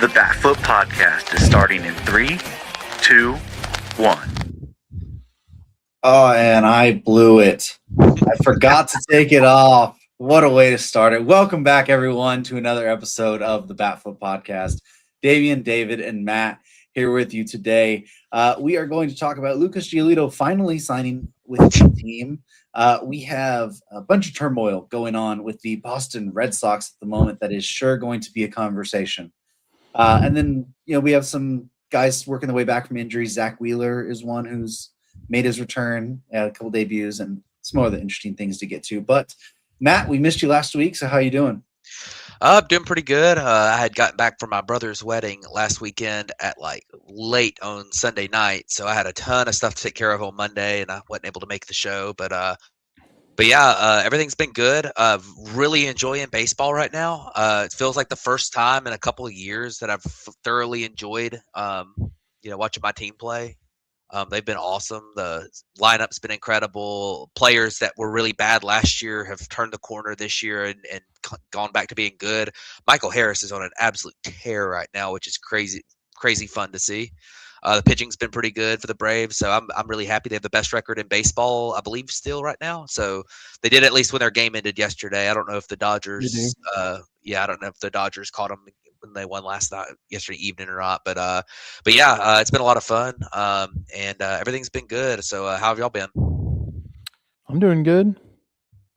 The Batfoot Podcast is starting in 3, 2, 1. Oh, and I blew it. I forgot to take it off. What a way to start it. Welcome back, everyone, to another episode of the Batfoot Podcast. Damian, David, and Matt here with you today. We are going to talk about Lucas Giolito finally signing with the team. We have a bunch of turmoil going on with the Boston Red Sox at the moment that is sure going to be a conversation. And then, we have some guys working their way back from injuries. Zack Wheeler is one who's made his return, a couple debuts, and some more of the interesting things to get to. But Matt, we missed you last week, so how you doing? I'm doing pretty good. I had gotten back from my brother's wedding last weekend at late on Sunday night, so I had a ton of stuff to take care of on Monday, and I wasn't able to make the show. But yeah, everything's been good. Really enjoying baseball right now. It feels like the first time in a couple of years that I've thoroughly enjoyed, watching my team play. They've been awesome. The lineup's been incredible. Players that were really bad last year have turned the corner this year and gone back to being good. Michael Harris is on an absolute tear right now, which is crazy fun to see. The pitching's been pretty good for the Braves, so I'm really happy. They have the best record in baseball, I believe, still right now. So they did at least when their game ended yesterday. I don't know if the Dodgers, I don't know if the Dodgers caught them when they won yesterday evening or not. But yeah, it's been a lot of fun, and everything's been good. So how have y'all been? I'm doing good.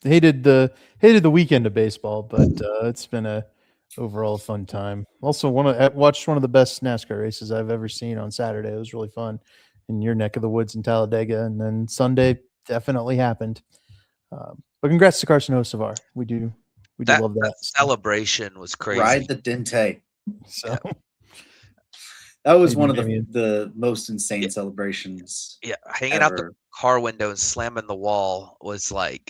Hated the weekend of baseball, but it's been a overall fun time. Also, watched one of the best NASCAR races I've ever seen on Saturday. It was really fun in your neck of the woods in Talladega, and then Sunday definitely happened. But congrats to Carson Hocevar. We do love that. Celebration was crazy. Ride the Dente. So that was one of the most insane celebrations. Yeah, hanging out the car window and slamming the wall was I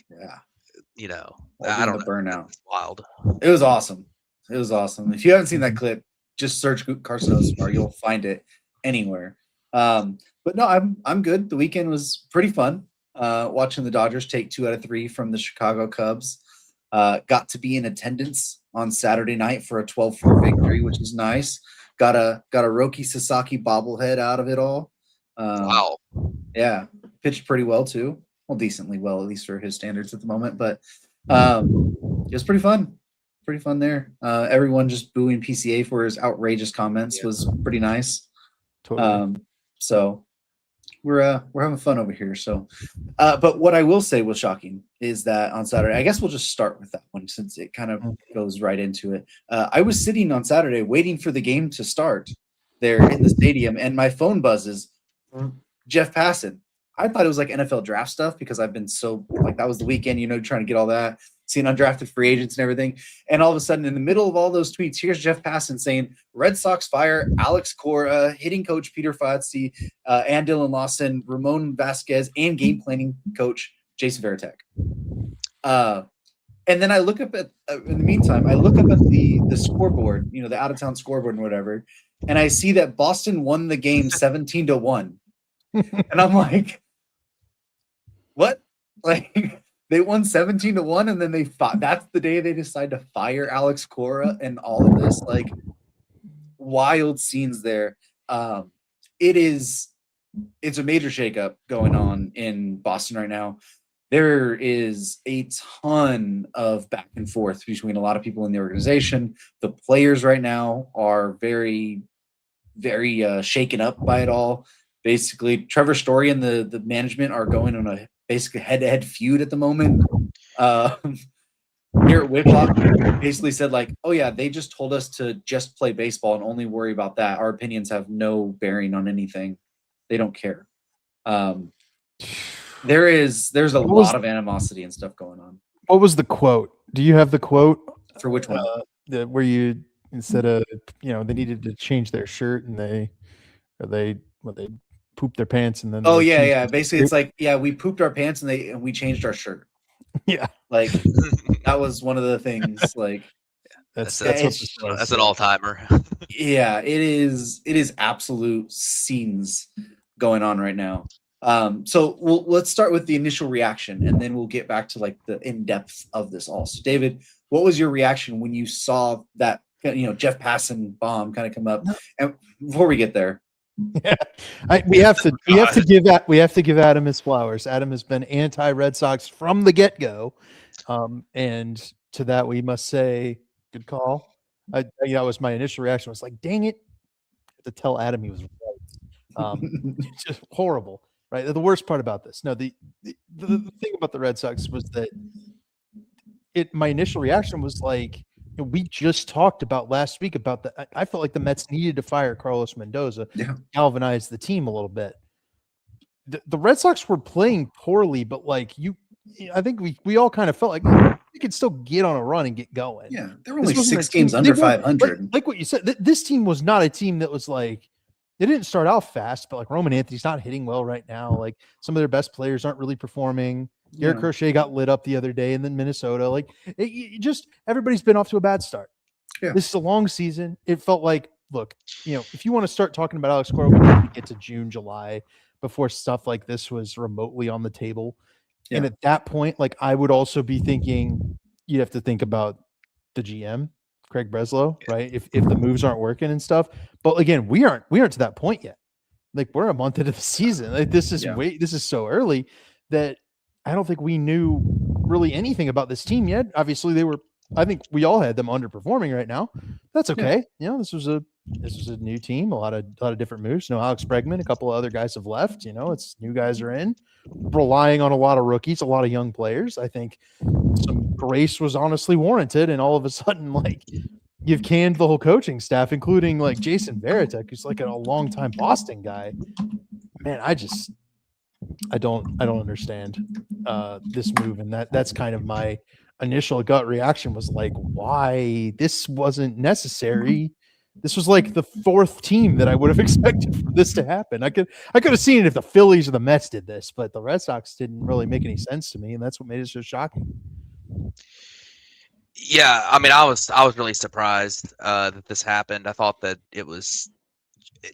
don't know. Burnout. It's wild. It was awesome. If you haven't seen that clip, just search Carson Hocevar. You'll find it anywhere. But no, I'm good. The weekend was pretty fun. Watching the Dodgers take 2 out of 3 from the Chicago Cubs. Got to be in attendance on Saturday night for a 12-4 victory, which is nice. Got a Roki Sasaki bobblehead out of it all. Wow. Yeah, pitched pretty well too. Well, decently well, at least for his standards at the moment. But it was pretty fun. Pretty fun there. Everyone just booing PCA for his outrageous comments was pretty nice. Totally. So we're having fun over here. So, but what I will say was shocking is that on Saturday, I guess we'll just start with that one since it kind of goes right into it. I was sitting on Saturday waiting for the game to start there in the stadium, and my phone buzzes. Jeff Passan. I thought it was like NFL draft stuff because I've been so that was the weekend, trying to get all that, seeing undrafted free agents and everything. And all of a sudden, in the middle of all those tweets, here's Jeff Passan saying, Red Sox fire Alex Cora, hitting coach Peter Fatse, and Dillon Lawson, Ramon Vázquez, and game planning coach Jason Varitek. And then I look up at, in the meantime, I look up at the scoreboard, the out-of-town scoreboard and whatever, and I see that Boston won the game 17-1. And I'm like, what? They won 17-1, and then they fought. That's the day they decide to fire Alex Cora, and all of this wild scenes there. It's a major shakeup going on in Boston right now. There is a ton of back and forth between a lot of people in the organization. The players right now are very, very shaken up by it all. Basically, Trevor Story and the management are going on a basically head-to-head feud at the moment. Garrett Whitlock basically said oh yeah, they just told us to just play baseball and only worry about that. Our opinions have no bearing on anything. They don't care. There's a lot of animosity and stuff going on. What was the quote? Do you have the quote? For which one? Where you, instead of, they needed to change their shirt and they pooped their pants and then. Oh yeah. Basically, it's we pooped our pants and we changed our shirt. Yeah. That was one of the things. That's an all-timer. Yeah, it is absolute scenes going on right now. So let's start with the initial reaction, and then we'll get back to the in-depth of this all. So David, what was your reaction when you saw that Jeff Passan bomb kind of come up. And before we get there, we have to give Adam his flowers. Adam has been anti-Red Sox from the get-go, and to that we must say, good call. That was my initial reaction. Was like, dang it, I have to tell Adam he was right. It's just horrible, right? The worst part about this, the thing about the Red Sox was that my initial reaction was like, we just talked about last week about I felt like the Mets needed to fire Carlos Mendoza, galvanize the team a little bit. The Red Sox were playing poorly, but I think we all kind of felt like we could still get on a run and get going. Yeah, there were only 6 games under 500. Like what you said, this team was not a team that was like, they didn't start out fast, but like Roman Anthony's not hitting well right now. Like some of their best players aren't really performing. Garrett Crochet got lit up the other day, and then Minnesota. Like everybody's been off to a bad start. Yeah. This is a long season. It felt like, look, if you want to start talking about Alex Cora, we need to get to June, July before stuff like this was remotely on the table. Yeah. And at that point, like I would also be thinking you'd have to think about the GM, Craig Breslow, right? If the moves aren't working and stuff. But again, we aren't to that point yet. Like we're a month into the season. Like this is so early that I don't think we knew really anything about this team yet. Obviously, I think we all had them underperforming right now. That's okay. Yeah. This was a new team, a lot of different moves. Alex Bregman, a couple of other guys have left. It's new guys are in, relying on a lot of rookies, a lot of young players. I think some grace was honestly warranted, and all of a sudden, like you've canned the whole coaching staff, including like Jason Varitek, who's like a longtime Boston guy. Man, I don't understand this move, and that's kind of my initial gut reaction was like, why this wasn't necessary. This was like the 4th team that I would have expected for this to happen. I could have seen it if the Phillies or the Mets did this, but the Red Sox didn't really make any sense to me, and that's what made it so shocking. Yeah, I mean, I was really surprised that this happened. I thought that it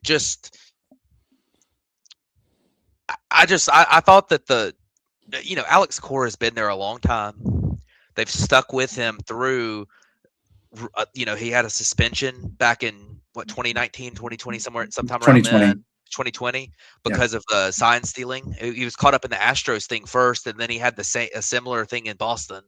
just. I thought that Alex Cora has been there a long time. They've stuck with him through, he had a suspension back in 2019, 2020, sometime around then, 2020, because of the sign stealing. He was caught up in the Astros thing first, and then he had a similar thing in Boston.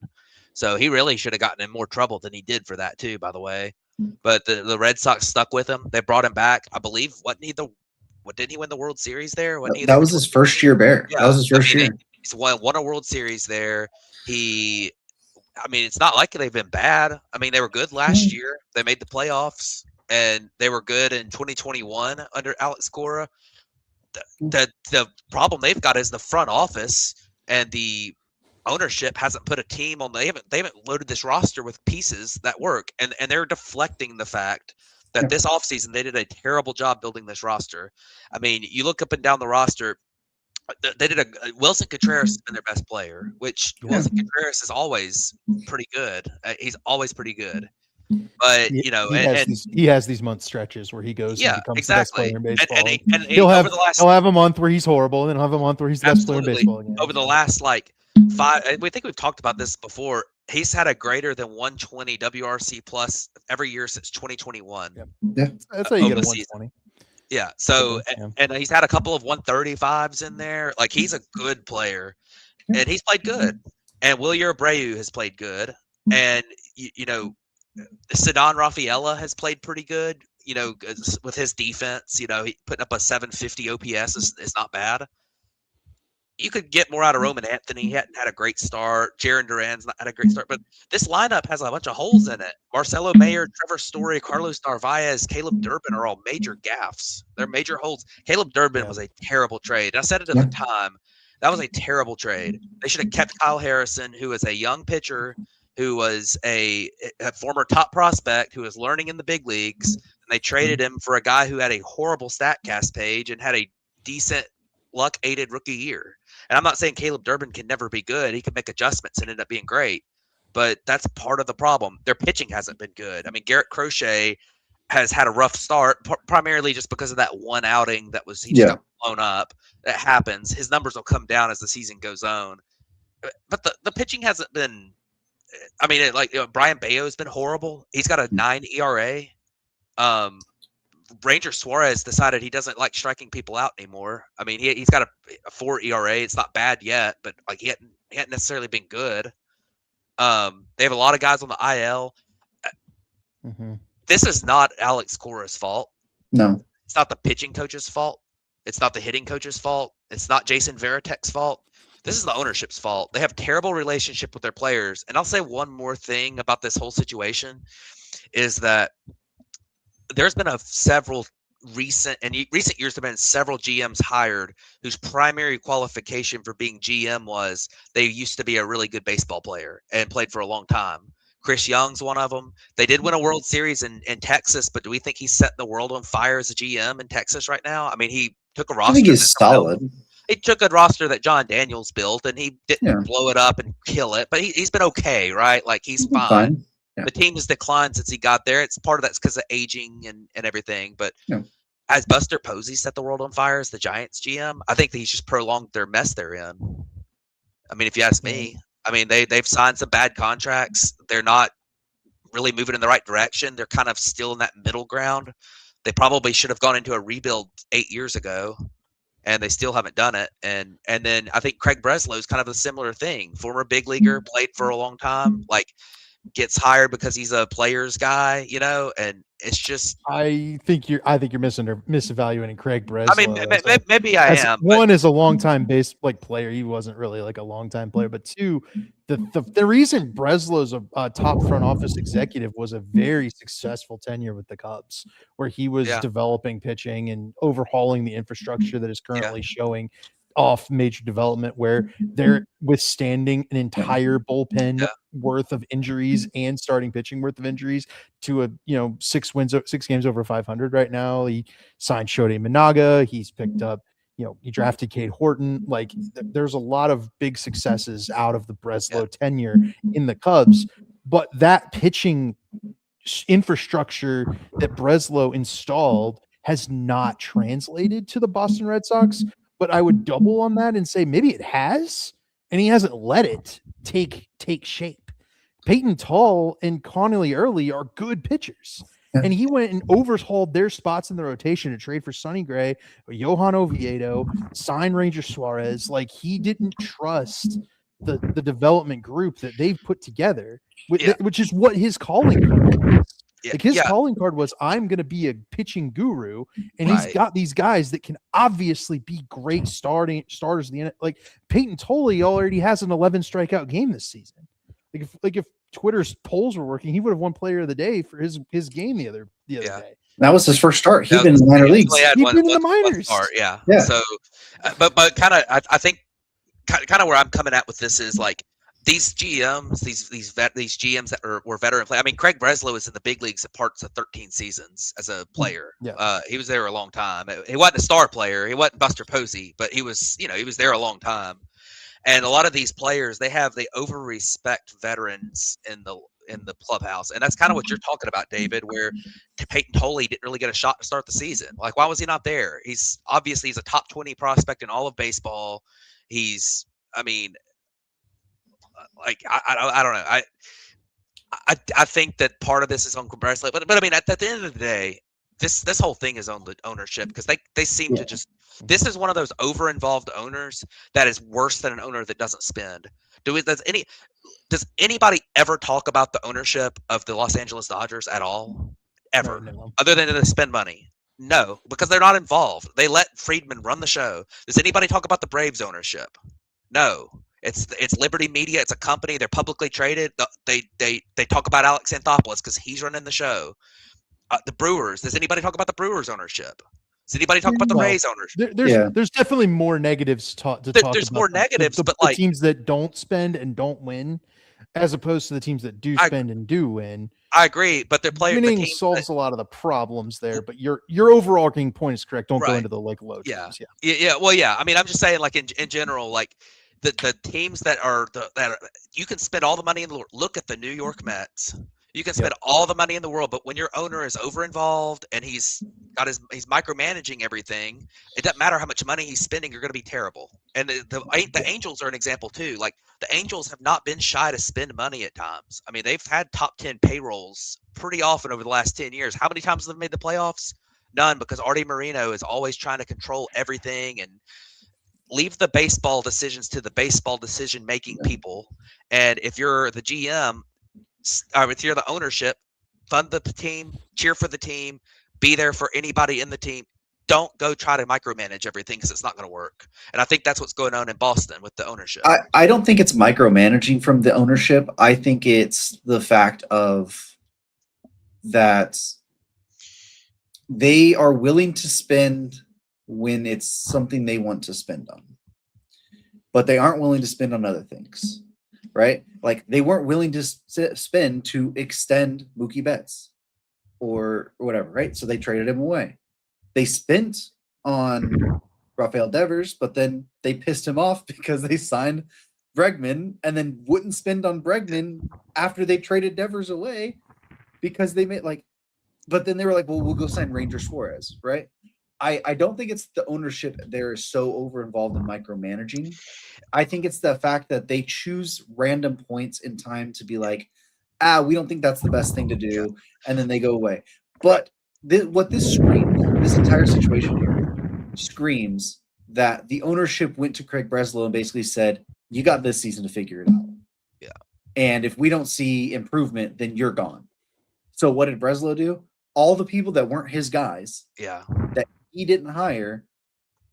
So he really should have gotten in more trouble than he did for that too, by the way. But the Red Sox stuck with him. They brought him back. I believe, didn't he win the World Series there? That was his first year there. Yeah, that was his first year. He's won a World Series there. It's not like they've been bad. I mean, they were good last year. They made the playoffs, and they were good in 2021 under Alex Cora. The problem they've got is the front office and the ownership hasn't put a team on. They haven't loaded this roster with pieces that work, and they're deflecting the fact that this offseason they did a terrible job building this roster. I mean, you look up and down the roster, they did Wilson Contreras has been their best player, which Wilson Contreras is always pretty good. He's always pretty good. But, he has these month stretches where he goes and becomes the best player in baseball. And he'll have a month where he's horrible, and then he'll have a month where he's the best player in baseball again. Over the last 5, we think we've talked about this before. He's had a greater than 120 WRC plus every year since 2021. Yeah, that's how you get a 120. Yeah. So, and he's had a couple of 135s in there. Like, he's a good player, and he's played good. And Wilyer Abreu has played good, and Ceddanne Rafaela has played pretty good. With his defense, he putting up a 750 OPS is not bad. You could get more out of Roman Anthony. He hadn't had a great start. Jaron Duran's not had a great start, but this lineup has a bunch of holes in it. Marcelo Mayer, Trevor Story, Carlos Narvaez, Caleb Durbin are all major gaffes. They're major holes. Caleb Durbin was a terrible trade. I said it at the time. That was a terrible trade. They should have kept Kyle Harrison, who is a young pitcher, who was a former top prospect, who was learning in the big leagues, and they traded him for a guy who had a horrible StatCast page and had a decent luck-aided rookie year. And I'm not saying Caleb Durbin can never be good. He can make adjustments and end up being great. But that's part of the problem. Their pitching hasn't been good. I mean, Garrett Crochet has had a rough start, primarily just because of that one outing that he just got blown up. That happens. His numbers will come down as the season goes on. But the pitching hasn't been I mean, Brian Bayo's been horrible. He's got a 9 ERA. Ranger Suarez decided he doesn't like striking people out anymore. I mean, he's got a 4 ERA. It's not bad yet, but like he hadn't necessarily been good. They have a lot of guys on the IL. Mm-hmm. This is not Alex Cora's fault. No. It's not the pitching coach's fault. It's not the hitting coach's fault. It's not Jason Varitek's fault. This is the ownership's fault. They have terrible relationship with their players. And I'll say one more thing about this whole situation is that there's been several recent years there have been several GMs hired whose primary qualification for being GM was they used to be a really good baseball player and played for a long time. Chris Young's one of them. They did win a World Series in Texas, but do we think he's setting the world on fire as a GM in Texas right now? I mean, he took a roster. I think he's solid. He took a roster that John Daniels built, and he didn't blow it up and kill it, but he's been okay, right? Like, he's fine. Yeah. The team has declined since he got there. It's part of that's because of aging and everything. But has Buster Posey set the world on fire as the Giants GM? I think that he's just prolonged their mess they're in. I mean, if you ask me, I mean, they've signed some bad contracts. They're not really moving in the right direction. They're kind of still in that middle ground. They probably should have gone into a rebuild 8 years ago, and they still haven't done it. And then I think Craig Breslow is kind of a similar thing. Former big leaguer, played for a long time, like gets hired because he's a player's guy, you know, and it's just. I think you're misevaluating Craig Breslow. I mean, maybe I am. One is a longtime player. He wasn't really like a longtime player, but two, the reason Breslow's a top front office executive was a very successful tenure with the Cubs, where he was developing pitching and overhauling the infrastructure that is currently showing off major development, where they're withstanding an entire bullpen worth of injuries and starting pitching worth of injuries to a 6 games over 500 right now. He signed Shode Minaga. He's picked up, he drafted Cade Horton. Like, there's a lot of big successes out of the Breslow tenure in the Cubs, but that pitching infrastructure that Breslow installed has not translated to the Boston Red Sox. But I would double on that and say maybe it has, and he hasn't let it take shape. Peyton Tall and Connolly Early are good pitchers, and he went and overhauled their spots in the rotation to trade for Sonny Gray, Johan Oviedo, sign Ranger Suarez. Like, he didn't trust the development group that they've put together, which is what his calling card was. Like, his calling card was, I'm going to be a pitching guru, and he's got these guys that can obviously be great starters in the end. Like, Peyton Tolley already has an 11 strikeout game this season. If Twitter's polls were working, he would have won Player of the Day for his game the other day. That was his first start. He'd been in the minor leagues. He'd been in the minors. Yeah. So, but kind of, I think, kind of where I'm coming at with this is like, these GMs, these GMs that were veteran players. I mean, Craig Breslow is in the big leagues at parts of 13 seasons as a player. He was there a long time. He wasn't a star player. He wasn't Buster Posey, but he was there a long time. And a lot of these players, they over-respect veterans in the clubhouse, and that's kind of what you're talking about, David. Where Peyton Tolley didn't really get a shot to start the season. Like, why was he not there? He's a top 20 prospect in all of baseball. I don't know. I think that part of this is on Breslow, but I mean, at the end of the day, this whole thing is on the ownership, because they seem to just. This is one of those over-involved owners that is worse than an owner that doesn't spend. Does anybody ever talk about the ownership of the Los Angeles Dodgers at all? Ever, No. Other than to spend money? No, because they're not involved. They let Friedman run the show. Does anybody talk about the Braves ownership? No. It's Liberty Media. It's a company. They're publicly traded. They talk about Alex Anthopoulos because he's running the show. The Brewers. Does anybody talk about the Brewers ownership? Does anybody talk about the Rays ownership? There's definitely more negatives to talk about. There's more negatives, but the teams that don't spend and don't win, as opposed to the teams that do spend and do win. I agree, but they're playing. Winning solves a lot of the problems there, but your overarching point is correct. Don't go into the low teams. Yeah. Well, yeah. I mean, I'm just saying, like, in general, like. The teams that are you can spend all the money in the world. Look at the New York Mets. You can spend all the money in the world, but when your owner is over involved and he's micromanaging everything, it doesn't matter how much money he's spending, you're going to be terrible. And the Angels are an example too. Like the Angels have not been shy to spend money at times. I mean, they've had top 10 payrolls pretty often over the last 10 years. How many times have they made the playoffs? None, because Artie Moreno is always trying to control everything and leave the baseball decisions to the baseball decision-making people. And if you're the GM, if you're the ownership, fund the team, cheer for the team, be there for anybody in the team. Don't go try to micromanage everything because it's not going to work. And I think that's what's going on in Boston with the ownership. I don't think it's micromanaging from the ownership. I think it's the fact of that they are willing to spend when it's something they want to spend on, but they aren't willing to spend on other things. Right? Like they weren't willing to spend to extend Mookie Betts or whatever, right? So they traded him away. They spent on Rafael Devers, but then they pissed him off because they signed Bregman and then wouldn't spend on Bregman after they traded Devers away because they made but then they were like, well, we'll go sign Ranger Suarez, right? I don't think it's the ownership there is so over involved in micromanaging. I think it's the fact that they choose random points in time to be like, we don't think that's the best thing to do. And then they go away. But what this screams, this entire situation here screams that the ownership went to Craig Breslow and basically said, you got this season to figure it out. Yeah. And if we don't see improvement, then you're gone. So what did Breslow do? All the people that weren't his guys that he didn't hire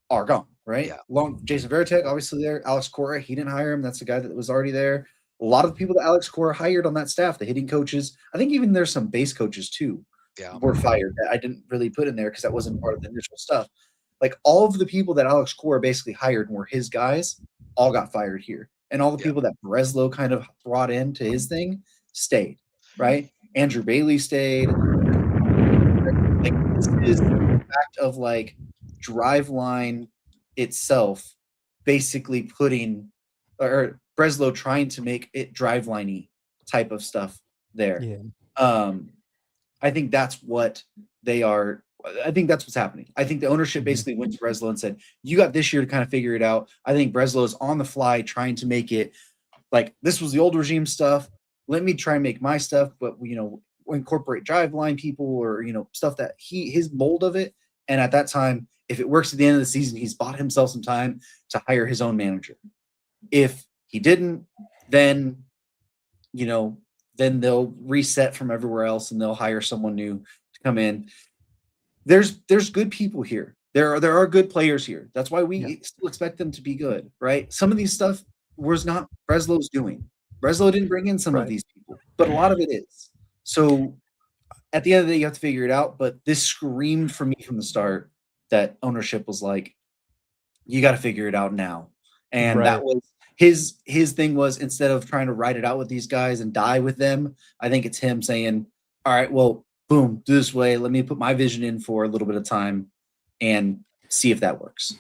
are gone, right? Yeah. Jason Varitek, obviously there. Alex Cora, he didn't hire him. That's the guy that was already there. A lot of the people that Alex Cora hired on that staff, the hitting coaches, I think even there's some base coaches too, were fired that I didn't really put in there because that wasn't part of the initial stuff. Like all of the people that Alex Cora basically hired and were his guys all got fired here. And all the people that Breslow kind of brought into his thing stayed, right? Andrew Bailey stayed. Like this is the fact of like Driveline itself basically putting or Breslow trying to make it Driveline-y type of stuff there. Yeah. I think that's what they are. I think that's what's happening. I think the ownership basically went to Breslow and said, you got this year to kind of figure it out. I think Breslow is on the fly trying to make it like this was the old regime stuff. Let me try and make my stuff, but incorporate Driveline people or stuff that his mold of it. And at that time, if it works at the end of the season, he's bought himself some time to hire his own manager. If he didn't, then then they'll reset from everywhere else and they'll hire someone new to come in. There's good people here. There are good players here. That's why we still expect them to be good, right? Some of these stuff was not Breslow's doing. Breslow didn't bring in some of these people, but a lot of it is. So at the end of the day, you have to figure it out. But this screamed for me from the start that ownership was like, you got to figure it out now. And that was his thing was instead of trying to ride it out with these guys and die with them, I think it's him saying, all right, well, boom, do this way. Let me put my vision in for a little bit of time and see if that works.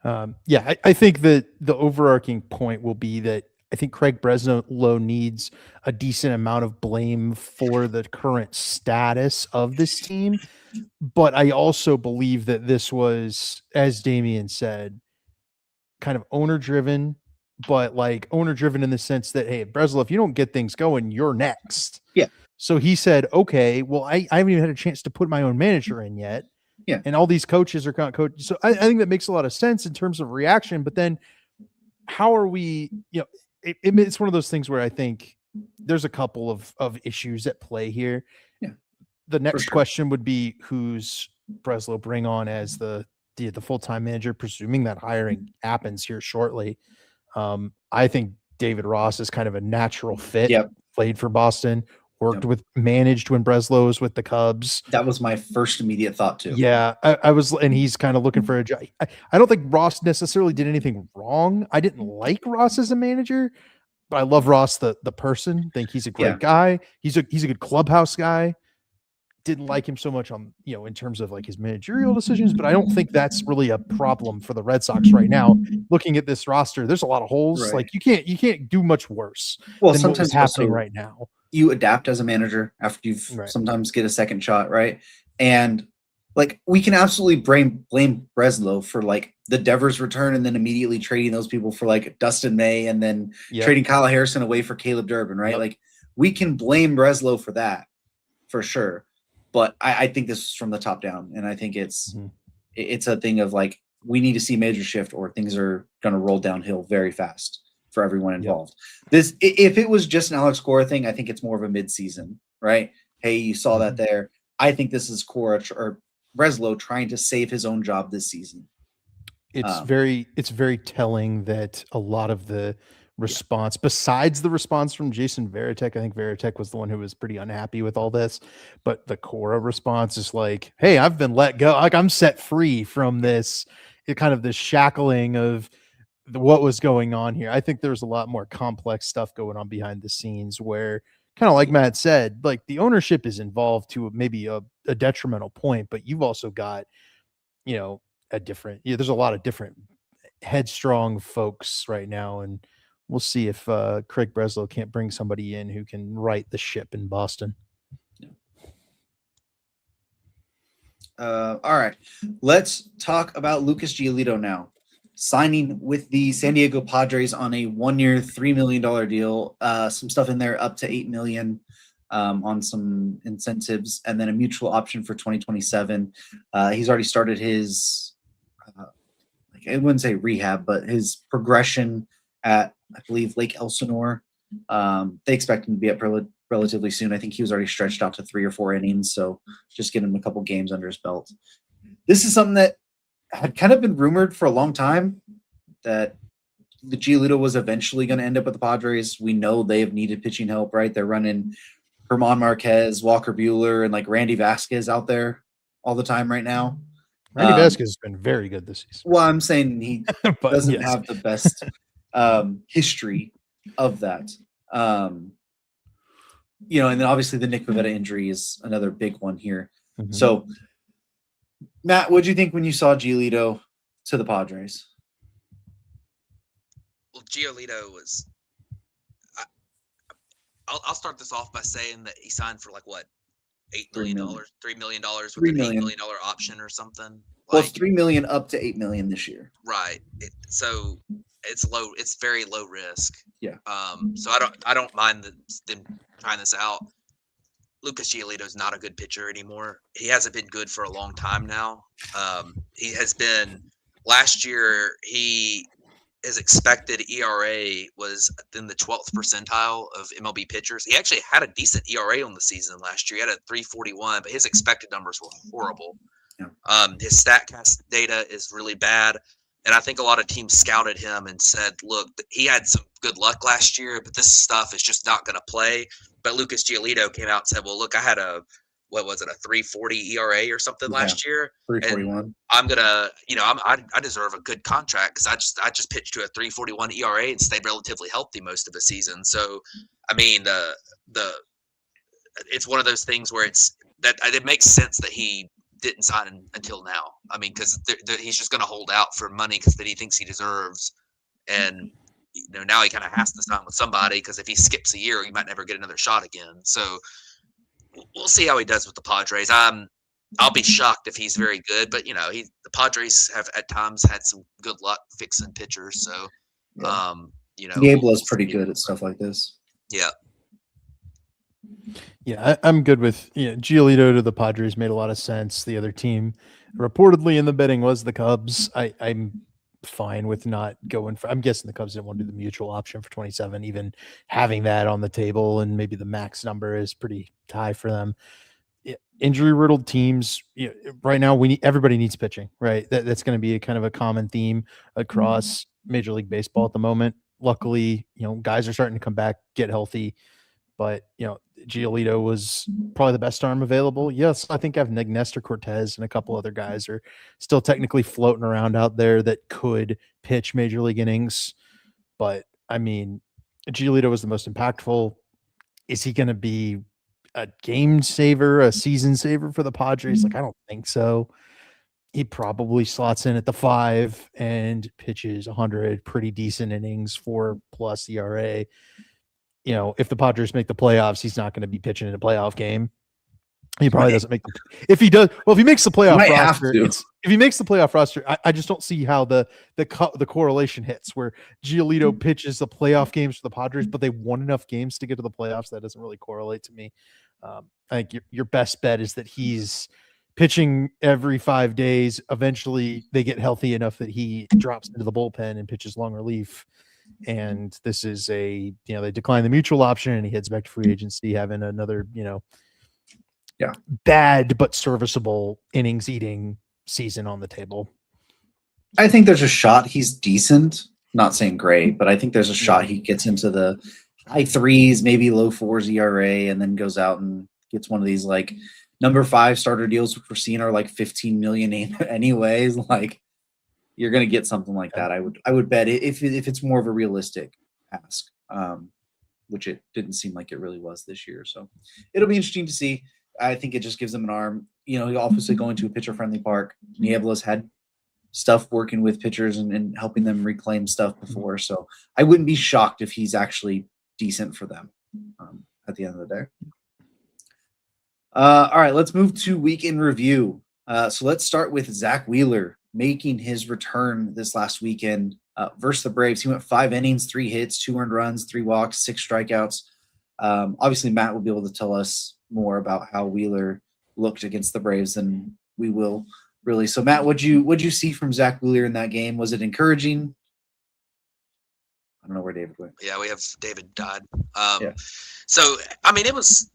I think that the overarching point will be that I think Craig Breslow needs a decent amount of blame for the current status of this team. But I also believe that this was, as Damian said, kind of owner-driven, but like owner-driven in the sense that, hey, Breslow, if you don't get things going, you're next. Yeah. So he said, okay, well, I haven't even had a chance to put my own manager in yet. Yeah. And all these coaches are coaches. So I think that makes a lot of sense in terms of reaction. But then how are we, it's one of those things where I think there's a couple of issues at play here. Yeah. The next question would be who's Breslow bring on as the full-time manager, presuming that hiring happens here shortly. I think David Ross is kind of a natural fit. Yep. Played for Boston, managed when Breslow was with the Cubs. That was my first immediate thought too. Yeah. I was, and he's kind of looking for a job. I don't think Ross necessarily did anything wrong. I didn't like Ross as a manager, but I love Ross, the person. Think he's a great guy. He's a good clubhouse guy. Didn't like him so much on, in terms of like his managerial decisions, but I don't think that's really a problem for the Red Sox right now. Looking at this roster, there's a lot of holes. Right. Like you can't do much worse than sometimes what's happening right now. you adapt as a manager after you've sometimes get a second shot, right? And like we can absolutely blame Breslow for like the Devers return and then immediately trading those people for like Dustin May and then trading Kyle Harrison away for Caleb Durbin, right? Like we can blame Breslow for that for sure. But I think this is from the top down, and I think it's a thing of like we need to see major shift or things are going to roll downhill very fast for everyone involved. This, if it was just an Alex Cora thing, I think it's more of a mid-season, right? Hey, you saw that there. I think this is Cora or Breslow trying to save his own job this season. It's very telling that a lot of the response, besides the response from Jason Varitek, I think Varitek was the one who was pretty unhappy with all this, but the Cora response is like, hey, I've been let go. Like I'm set free from this kind of this shackling of what was going on here. I think there's a lot more complex stuff going on behind the scenes where kind of like Matt said, like the ownership is involved to maybe a detrimental point, but you've also got, there's a lot of different headstrong folks right now. And we'll see if Craig Breslow can't bring somebody in who can right the ship in Boston. All right. Let's talk about Lucas Giolito now. Signing with the San Diego Padres on a 1-year, $3 million deal. Some stuff in there up to $8 million on some incentives, and then a mutual option for 2027. He's already started his, I wouldn't say rehab, but his progression at, I believe, Lake Elsinore. They expect him to be up relatively soon. I think he was already stretched out to 3 or 4 innings, so just get him a couple games under his belt. This is something that had kind of been rumored for a long time that the Giolito was eventually going to end up with the Padres. We know they have needed pitching help, right? They're running Ramon Vázquez, Walker Buehler, and like Randy Vázquez out there all the time right now. Randy Vázquez has been very good this season. Well, I'm saying he doesn't have the best history of that. And then obviously the Nick Pivetta injury is another big one here. Mm-hmm. So, Matt, what did you think when you saw Giolito to the Padres? Well, Giolito was. I'll start this off by saying that he signed for like what, $8 million, $3 million with an $8 million option or something. Well, it's $3 million up to $8 million this year. Right. So it's low. It's very low risk. Yeah. So I don't mind them trying this out. Lucas Giolito is not a good pitcher anymore. He hasn't been good for a long time now. He has been last year. His expected ERA was in the 12th percentile of MLB pitchers. He actually had a decent ERA on the season last year. He had a 3.41, but his expected numbers were horrible. Yeah. His StatCast data is really bad. And I think a lot of teams scouted him and said, look, he had some good luck last year, but this stuff is just not going to play. But Lucas Giolito came out and said, well, look, I had a 3.40 ERA or something last year. 3.41. I'm going to, I deserve a good contract because I just pitched to a 3.41 ERA and stayed relatively healthy most of the season. So, I mean, it's one of those things where it makes sense that he didn't sign until now. I mean, because he's just going to hold out for money because that he thinks he deserves, and now he kind of has to sign with somebody because if he skips a year, he might never get another shot again. So we'll see how he does with the Padres. I'll be shocked if he's very good, but the Padres have at times had some good luck fixing pitchers. So Diablo's pretty good at stuff like this. Yeah. Yeah, I'm good with Giolito to the Padres made a lot of sense. The other team reportedly in the betting was the Cubs. I'm fine with not going for. I'm guessing the Cubs didn't want to do the mutual option for 27. Even having that on the table and maybe the max number is pretty high for them. Injury riddled teams right now. Everybody needs pitching, right? That's going to be a kind of a common theme across Major League Baseball at the moment. Luckily, guys are starting to come back, get healthy. But, Giolito was probably the best arm available. Yes, I think I have Nestor Cortez and a couple other guys are still technically floating around out there that could pitch major league innings. But, I mean, Giolito was the most impactful. Is he going to be a game saver, a season saver for the Padres? Like, I don't think so. He probably slots in at the 5 and pitches 100 pretty decent innings, 4+ ERA. if the Padres make the playoffs, he's not going to be pitching in a playoff game. He probably doesn't make if he does. Well, if he makes the playoff roster, if he makes the playoff roster, I just don't see how the correlation hits where Giolito pitches the playoff games for the Padres, but they won enough games to get to the playoffs. That doesn't really correlate to me. I think your best bet is that he's pitching every 5 days. Eventually they get healthy enough that he drops into the bullpen and pitches long relief. And this is they decline the mutual option and he heads back to free agency, having another, bad but serviceable innings eating season on the table. I think there's a shot he's decent. Not saying great, but I think there's a shot he gets into the high 3s, maybe low 4s ERA, and then goes out and gets one of these like number 5 starter deals, which we're seeing are like 15 million anyways. Like you're going to get something like that. I would bet if it's more of a realistic ask, which it didn't seem like it really was this year. So it'll be interesting to see. I think it just gives them an arm. Obviously going to a pitcher-friendly park. Niebla's had stuff working with pitchers and helping them reclaim stuff before. So I wouldn't be shocked if he's actually decent for them at the end of the day. All right, let's move to week in review. So let's start with Zack Wheeler making his return this last weekend versus the Braves. He went 5 innings, 3 hits, 2 earned runs, 3 walks, 6 strikeouts. Obviously, Matt will be able to tell us more about how Wheeler looked against the Braves than we will, really. So, Matt, what'd you see from Zack Wheeler in that game? Was it encouraging? I don't know where David went. Yeah, we have David died. So, I mean, it was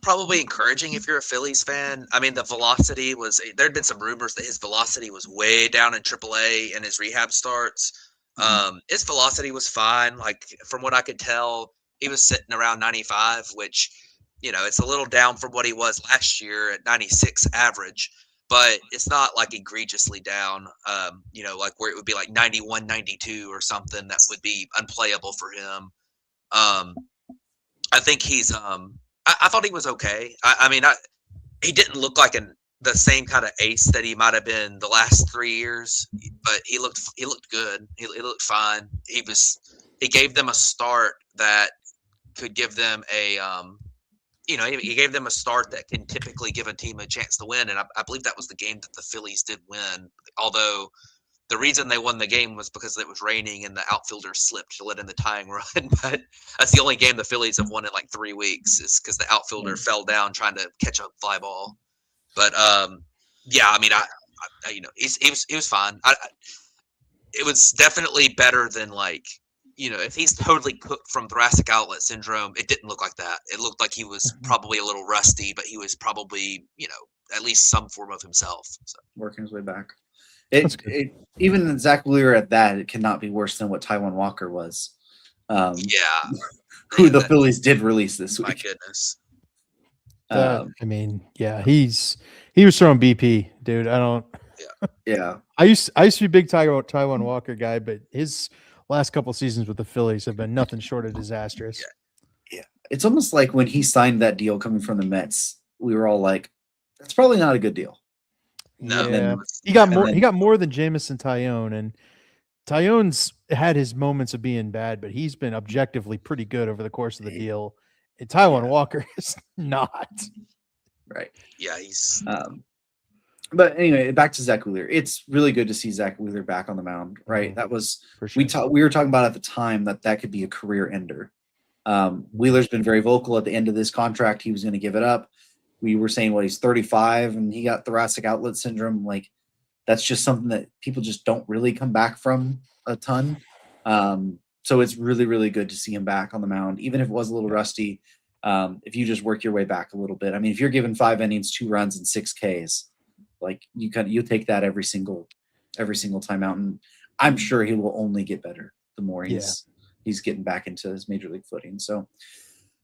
probably encouraging if you're a Phillies fan. I mean, the velocity was – there had been some rumors that his velocity was way down in AAA in his rehab starts. His velocity was fine. Like, from what I could tell, he was sitting around 95, which, it's a little down from what he was last year at 96 average. But it's not like egregiously down, like where it would be like 91, 92 or something that would be unplayable for him. I think he's I thought he was okay. He didn't look like the same kind of ace that he might have been the last 3 years, but he looked good. He looked fine. He gave them a start that could give them a he gave them a start that can typically give a team a chance to win. And I believe that was the game that the Phillies did win. Although the reason they won the game was because it was raining and the outfielder slipped to let in the tying run. But that's the only game the Phillies have won in like 3 weeks, is because the outfielder fell down trying to catch a fly ball. But he was fine. It was definitely better than if he's totally cooked from thoracic outlet syndrome. It didn't look like that. It looked like he was probably a little rusty, but he was probably, at least some form of himself. So. Working his way back. Even Zack Wheeler at that, it cannot be worse than what Taijuan Walker was. Who the Phillies did release this week. My goodness. He was throwing BP, dude. I don't. Yeah. I used to be a big Taijuan Walker guy, but his last couple seasons with the Phillies have been nothing short of disastrous. Yeah. It's almost like when he signed that deal coming from the Mets, we were all like, that's probably not a good deal. No. Yeah. He got more than Jameson Taillon, and Taillon's had his moments of being bad, but he's been objectively pretty good over the course of the deal. And Taijuan Walker is not. Right. Yeah, he's but anyway, back to Zack Wheeler. It's really good to see Zack Wheeler back on the mound, right? That was sure. We were talking about at the time that could be a career ender. Wheeler's been very vocal at the end of this contract. He was going to give it up. We were saying, he's 35 and he got thoracic outlet syndrome. Like, that's just something that people just don't really come back from a ton. So it's really, really good to see him back on the mound, even if it was a little rusty. If you just work your way back a little bit. I mean, if you're given 5 innings, 2 runs, and 6 Ks, like you take that every single time out, and I'm sure he will only get better the more he's getting back into his major league footing. So,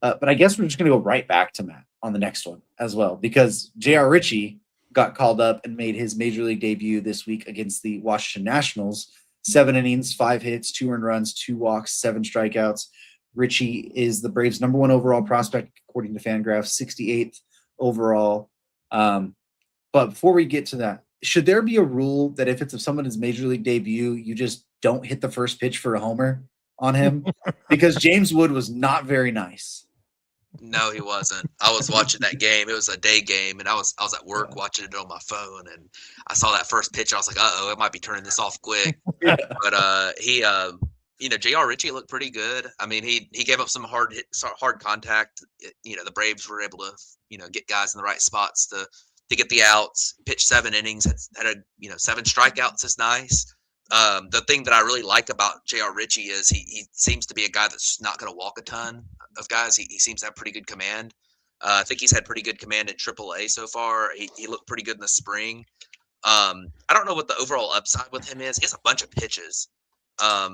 but I guess we're just going to go right back to Matt on the next one as well, because JR Ritchie got called up and made his major league debut this week against the Washington Nationals. 7 innings, 5 hits, 2 earned runs, 2 walks, 7 strikeouts. Ritchie is the Braves' #1 overall prospect, according to Fangraphs, 68th overall. But before we get to that, should there be a rule that if it's someone's major league debut, you just don't hit the first pitch for a homer on him because James Wood was not very nice. No, he wasn't. I was watching that game. It was a day game, and I was at work watching it on my phone, and I saw that first pitch. I was like, "Uh-oh, I might be turning this off quick." Yeah. But he, JR Ritchie looked pretty good. I mean, he gave up some hard contact. The Braves were able to get guys in the right spots to get the outs. Pitched 7 innings, had 7 strikeouts. Is nice. The thing that I really like about JR Ritchie is he seems to be a guy that's not going to walk a ton of guys. He seems to have pretty good command. I think he's had pretty good command in AAA so far. He looked pretty good in the spring. I don't know what the overall upside with him is. He has a bunch of pitches. I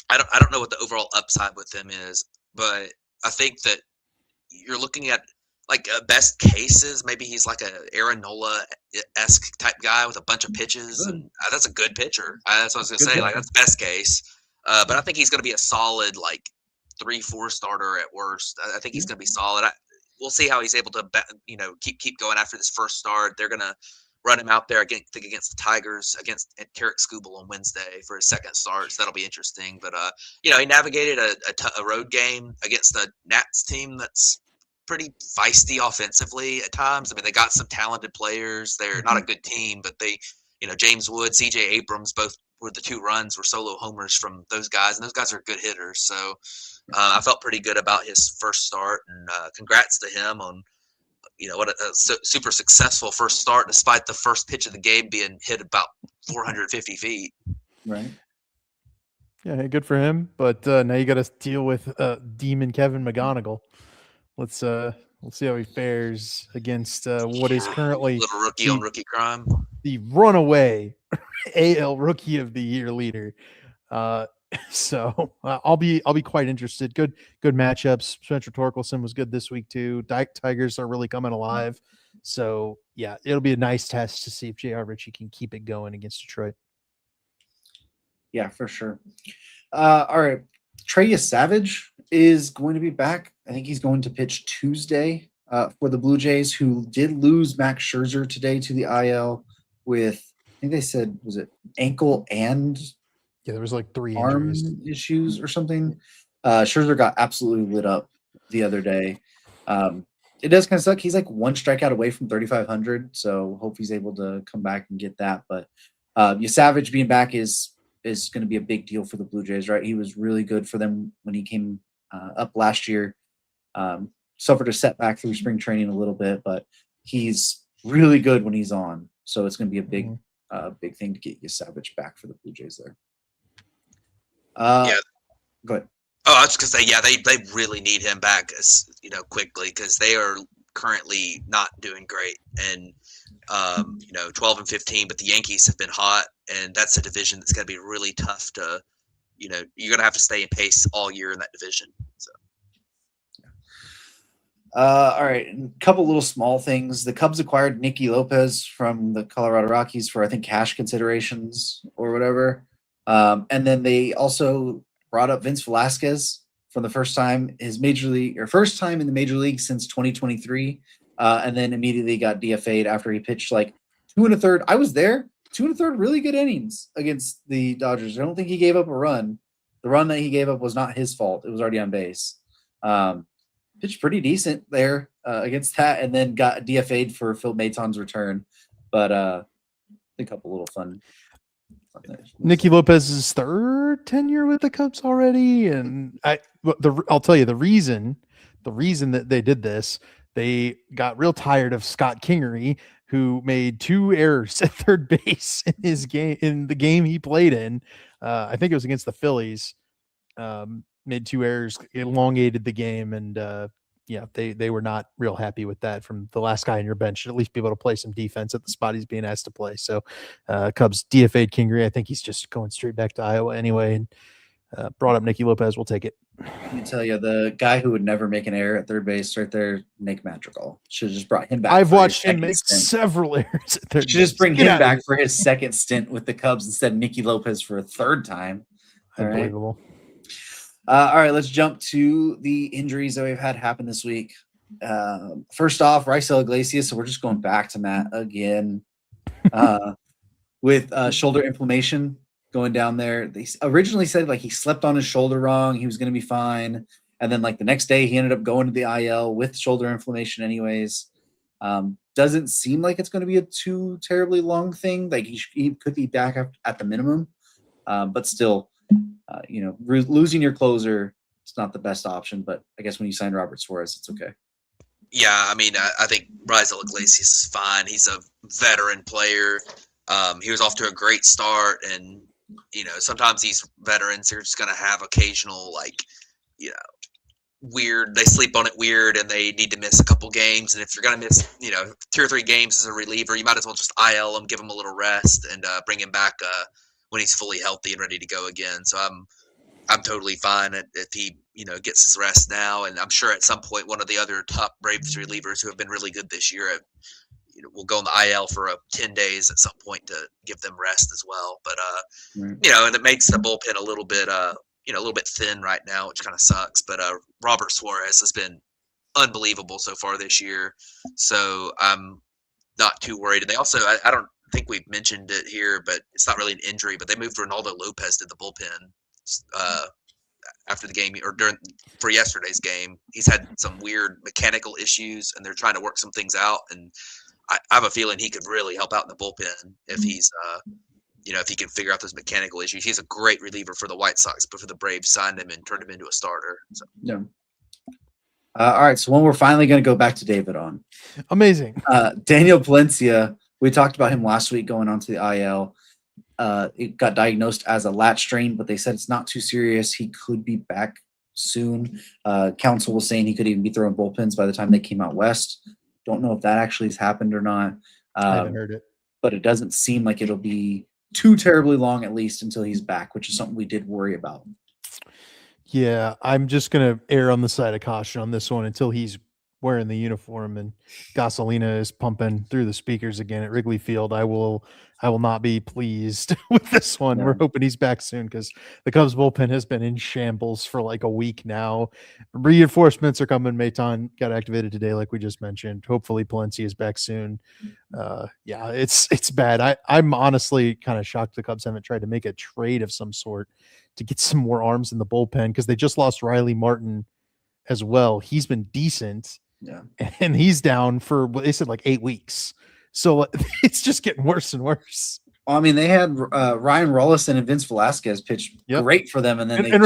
don't know what the overall upside with him is, but I think that you're looking at best cases. Maybe he's like a Aaron Nola-esque type guy with a bunch of pitches, and that's a good pitcher. That's what I was gonna say. That's best case. But I think he's gonna be a solid 3-4 starter at worst. I think he's gonna be solid. We'll see how he's able to keep going after this first start. They're gonna run him out there against the Tigers against Tarek Skubal on Wednesday for his second start. So that'll be interesting. But he navigated a road game against a Nats team that's pretty feisty offensively at times. I mean, they got some talented players. They're not a good team, but they, James Wood, CJ Abrams, both were the 2 runs were solo homers from those guys, and those guys are good hitters. So I felt pretty good about his first start, and congrats to him on, what a super successful first start, despite the first pitch of the game being hit about 450 feet. Right. Yeah, hey, good for him. But now you got to deal with Demon Kevin McGonigal. Let's see how he fares against what is currently little rookie on rookie crime, the runaway AL Rookie of the Year leader. So I'll be quite interested. Good matchups. Spencer Torkelson was good this week too. Tigers are really coming alive. So yeah, it'll be a nice test to see if JR Ritchie can keep it going against Detroit. Yeah, for sure. All right. Trey Savage is going to be back. I think he's going to pitch Tuesday for the Blue Jays, who did lose Max Scherzer today to the IL with, I think they said, was it ankle and there was 3 arm injuries. issues or something. Scherzer got absolutely lit up the other day. It does kind of suck. He's 1 strikeout away from 3,500, so hope he's able to come back and get that. But Savage being back is going to be a big deal for the Blue Jays, right? He was really good for them when he came up last year. Suffered a setback through spring training a little bit, but he's really good when he's on. So it's going to be a big thing to get Savage back for the Blue Jays there. Yeah. Go ahead. Oh, I was just gonna say, yeah, they really need him back, quickly, because they are currently not doing great, and 12 and 15. But the Yankees have been hot, and that's a division that's gonna be really tough to, you're gonna have to stay in pace all year in that division. So. All right, a couple little small things. The Cubs acquired Nicky Lopez from the Colorado Rockies for, I think, cash considerations or whatever. And then they also brought up Vince Velasquez for the first time in the major league since 2023. And then immediately got DFA'd after he pitched 2 1/3. I was there. 2 1/3 really good innings against the Dodgers. I don't think he gave up a run. The run that he gave up was not his fault. It was already on base. Pitched pretty decent there against that, and then got DFA'd for Phil Maton's return. But a couple little fun. Nicky Lopez's 3rd tenure with the Cubs already, and I'll tell you the reason that they did this. They got real tired of Scott Kingery, who made 2 errors at third base in the game he played in. I think it was against the Phillies. Made 2 errors, elongated the game, and they were not real happy with that from the last guy on your bench. Should at least be able to play some defense at the spot he's being asked to play. So Cubs DFA'd Kingery. I think he's just going straight back to Iowa anyway, and brought up Nicky Lopez. We'll take it. Let me tell you, the guy who would never make an error at third base right there, Nick Madrigal. Should have just brought him back. I've watched him make several errors at third base. Should just bring him back for his second stint with the Cubs instead of Nicky Lopez for a 3rd time. Unbelievable. All right, let's jump to the injuries that we've had happen this week. First off, Raisel Iglesias. So we're just going back to Matt again with shoulder inflammation. going down there. They originally said like he slept on his shoulder wrong. He was going to be fine. And then like the next day he ended up going to the IL with shoulder inflammation anyways. Doesn't seem like it's going to be a too terribly long thing. Like he could be back at the minimum. But still, losing your closer, it's not the best option. But I guess when you sign Robert Suarez, it's okay. Yeah, I mean, I think Raisel Iglesias is fine. He's a veteran player. He was off to a great start, and sometimes these veterans are just going to have occasional weird. They sleep on it weird, and they need to miss a couple games. And if you're going to miss 2 or 3 games as a reliever, you might as well just IL him, give him a little rest, and bring him back when he's fully healthy and ready to go again. So I'm totally fine if he gets his rest now, and I'm sure at some point one of the other top Braves relievers who have been really good this year will go on the IL for 10 days at some point to give them rest as well. But Right. and it makes the bullpen a little bit thin right now, which kind of sucks. But Robert Suarez has been unbelievable so far this year, so I'm not too worried. And they also, I don't think we've mentioned it here, but it's not really an injury, but they moved Ronaldo Lopez to the bullpen after the game for yesterday's game. He's had some weird mechanical issues, and they're trying to work some things out. And I have a feeling he could really help out in the bullpen if he's, if he can figure out those mechanical issues. He's a great reliever for the White Sox, but for the Braves, signed him and turned him into a starter. So. Yeah. All right. So when we're finally going to go back to David on. Amazing. Daniel Palencia, we talked about him last week going on to the IL. It got diagnosed as a lat strain, but they said it's not too serious. He could be back soon. Counsel was saying he could even be throwing bullpens by the time they came out west. Don't know if that actually has happened or not. I haven't heard it. But it doesn't seem like it'll be too terribly long, at least until he's back, which is something we did worry about. Yeah, I'm just going to err on the side of caution on this one until he's wearing the uniform and Gasolina is pumping through the speakers again at Wrigley Field. I will not be pleased with this one. Yeah. We're hoping he's back soon because the Cubs bullpen has been in shambles for like a week now. Reinforcements are coming. Maton got activated today, like we just mentioned. Hopefully Palencia is back soon. Yeah, it's bad. I'm honestly kind of shocked the Cubs haven't tried to make a trade of some sort to get some more arms in the bullpen because they just lost Riley Martin as well. He's been decent. Yeah. And he's down for what they said like 8 weeks. So it's just getting worse and worse. Well, I mean, they had Ryan Rollison and Vince Velasquez pitch great for them, and then Ryan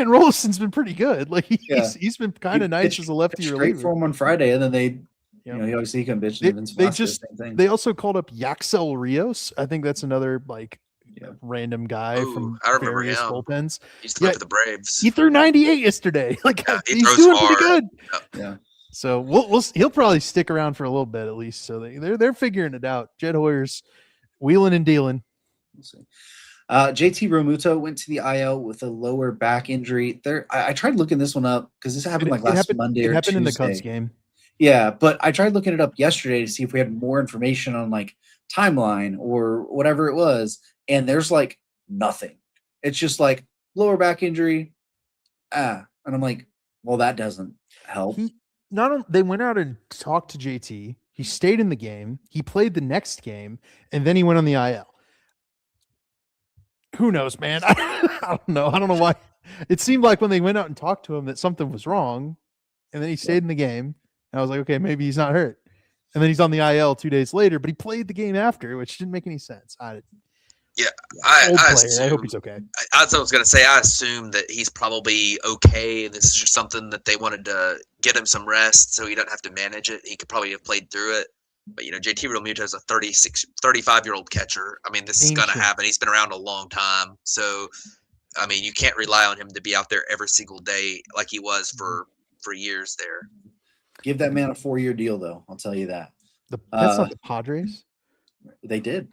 Rollison's been pretty good. Like he's been kind of nice as a lefty reliever. Great for him on Friday, and then they, he obviously can pitch. Vince Velasquez, same thing. They also called up Yaxel Rios. I think that's another random guy from various bullpens. He used to play for the Braves. He threw 98 yesterday. Like he's doing hard. pretty good. Yeah. So he'll probably stick around for a little bit at least. So they're figuring it out. Jed Hoyer's wheeling and dealing. We'll see. JT Realmuto went to the IL with a lower back injury. I tried looking this one up because this happened last Monday or Tuesday. It happened in the Cubs game. Yeah, but I tried looking it up yesterday to see if we had more information on like timeline or whatever it was, and there's like nothing. It's just like lower back injury. And I'm like, well, that doesn't help. They went out and talked to JT. He stayed in the game. He played the next game, and then he went on the IL. Who knows, man? I don't know. I don't know why. It seemed like when they went out and talked to him that something was wrong, and then he stayed in the game. And I was like, okay, maybe he's not hurt. And then he's on the IL 2 days later, but he played the game after, which didn't make any sense. I hope he's okay. That's what I was going to say. I assume that he's probably okay. This is just something that they wanted to get him some rest so he doesn't have to manage it. He could probably have played through it. But, JT Realmuto is a 35-year-old catcher. I mean, this is going to happen. He's been around a long time. So, I mean, you can't rely on him to be out there every single day like he was for years there. Give that man a 4-year deal, though. I'll tell you that. That's not the Padres. They did.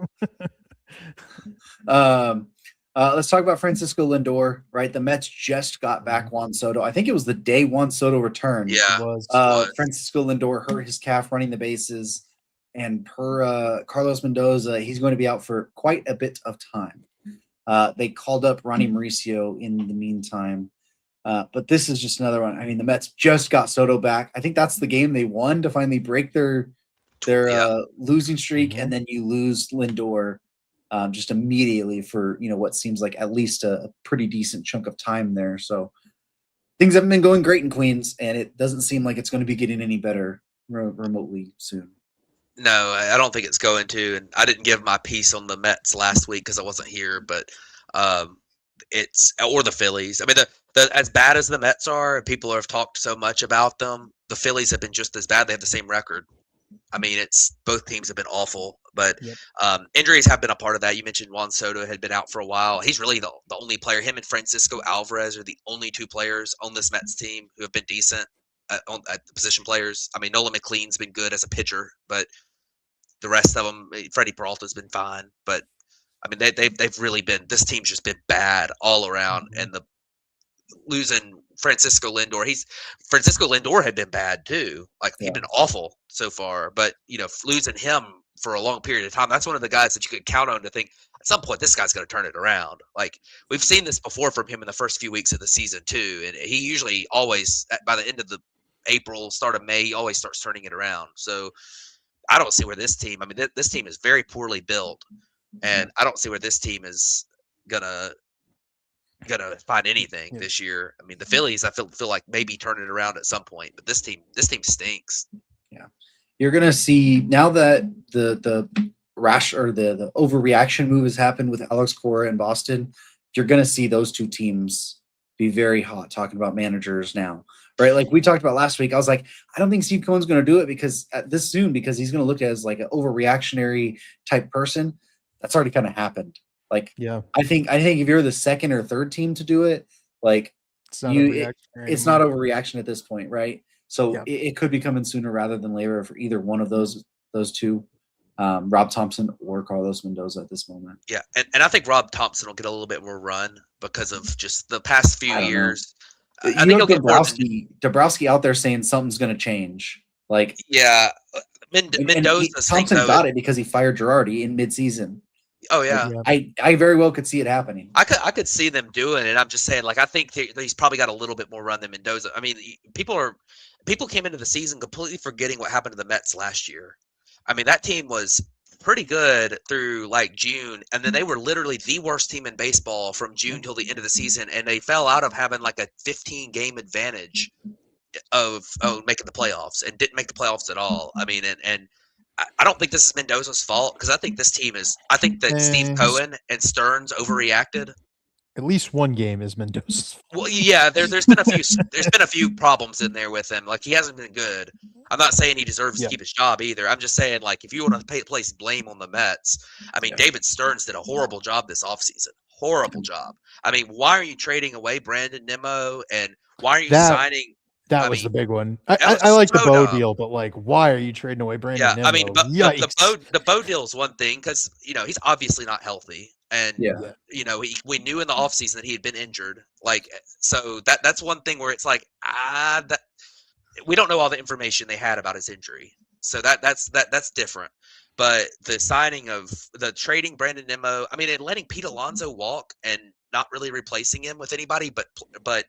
Let's talk about Francisco Lindor, right? The Mets just got back Juan Soto. I think it was the day Juan Soto returned. Yeah. It was. Francisco Lindor hurt his calf running the bases, and per Carlos Mendoza, he's going to be out for quite a bit of time. They called up Ronnie Mauricio in the meantime. But this is just another one. I mean, the Mets just got Soto back. I think that's the game they won to finally break their losing streak, and then you lose Lindor. just immediately for, what seems like at least a pretty decent chunk of time there. So things haven't been going great in Queens, and it doesn't seem like it's going to be getting any better remotely soon. No, I don't think it's going to. And I didn't give my piece on the Mets last week because I wasn't here, but or the Phillies. I mean, the as bad as the Mets are, and people have talked so much about them, the Phillies have been just as bad. They have the same record. I mean, both teams have been awful, but injuries have been a part of that. You mentioned Juan Soto had been out for a while. He's really the only player. Him and Francisco Alvarez are the only two players on this Mets team who have been decent at the position players. I mean, Nolan McLean's been good as a pitcher, but the rest of them, Freddie Peralta's been fine. But I mean, they've really been. This team's just been bad all around, and the losing Francisco Lindor had been bad too. Like he'd been awful so far, but losing him for a long period of time, that's one of the guys that you could count on to think at some point this guy's going to turn it around. Like we've seen this before from him in the first few weeks of the season too, and he usually always by the end of the April, start of May, he always starts turning it around. So I don't see where this team. I mean, this team is very poorly built, and I don't see where this team is gonna find anything this year. I mean, the Phillies, I feel like maybe turn it around at some point, but this team stinks. Yeah, you're gonna see now that the rash or the overreaction move has happened with Alex Cora in Boston. You're gonna see those two teams be very hot talking about managers now, right? Like we talked about last week. I was like, I don't think Steve Cohen's going to do it because he's going to look at it as like an overreactionary type person. That's already kind of happened. Like, I think if you're the second or third team to do it, like it's not overreaction at this point, right? So it could be coming sooner rather than later for either one of those two, Rob Thompson or Carlos Mendoza at this moment. Yeah, and I think Rob Thompson will get a little bit more run because of just the past few years. I think he'll get Dabrowski out there saying something's going to change. Like, Mendoza. Thompson got it because he fired Girardi in midseason. Oh yeah, I very well could see it happening. I could see them doing it. I'm just saying, like, I think he's probably got a little bit more run than Mendoza. I mean, people came into the season completely forgetting what happened to the Mets last year. I mean, that team was pretty good through like June, and then they were literally the worst team in baseball from June till the end of the season, and they fell out of having like a 15-game advantage of making the playoffs and didn't make the playoffs at all. I mean, and I don't think this is Mendoza's fault because I think this team is. I think that Steve Cohen and Stearns overreacted. At least one game is Mendoza's fault. Well, yeah, there's been a few problems in there with him. Like he hasn't been good. I'm not saying he deserves to keep his job either. I'm just saying, like, if you want to place blame on the Mets, I mean, David Stearns did a horrible job this offseason. Horrible job. I mean, why are you trading away Brandon Nimmo and why are you signing? That was the big one. I like the Bo deal, but like, why are you trading away Brandon Nimmo? I mean, the Bo deal is one thing because he's obviously not healthy, and we knew in the offseason that he had been injured. Like, so that's one thing where it's like that we don't know all the information they had about his injury, so that's different. But the signing of the trading Brandon Nimmo, I mean, and letting Pete Alonso walk and not really replacing him with anybody, but